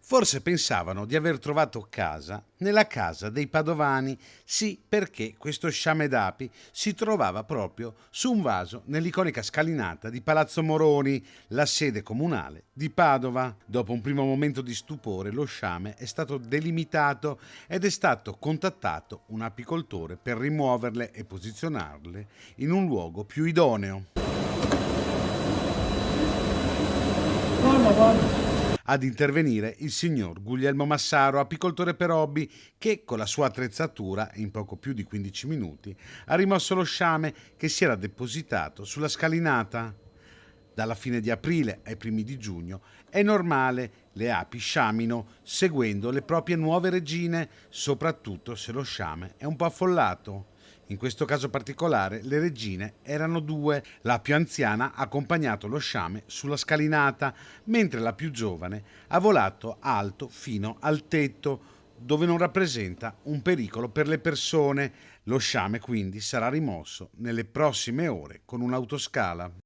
Forse pensavano di aver trovato casa nella casa dei Padovani, sì, perché questo sciame d'api si trovava proprio su un vaso nell'iconica scalinata di Palazzo Moroni, la sede comunale di Padova. Dopo un primo momento di stupore, lo sciame è stato delimitato ed è stato contattato un apicoltore per rimuoverle e posizionarle in un luogo più idoneo. Ad intervenire il signor Guglielmo Massaro, apicoltore per hobby, che con la sua attrezzatura, in poco più di 15 minuti, ha rimosso lo sciame che si era depositato sulla scalinata. Dalla fine di aprile ai primi di giugno è normale, le api sciamino seguendo le proprie nuove regine, soprattutto se lo sciame è un po' affollato. In questo caso particolare le regine erano due. La più anziana ha accompagnato lo sciame sulla scalinata, mentre la più giovane ha volato alto fino al tetto, dove non rappresenta un pericolo per le persone. Lo sciame quindi sarà rimosso nelle prossime ore con un'autoscala.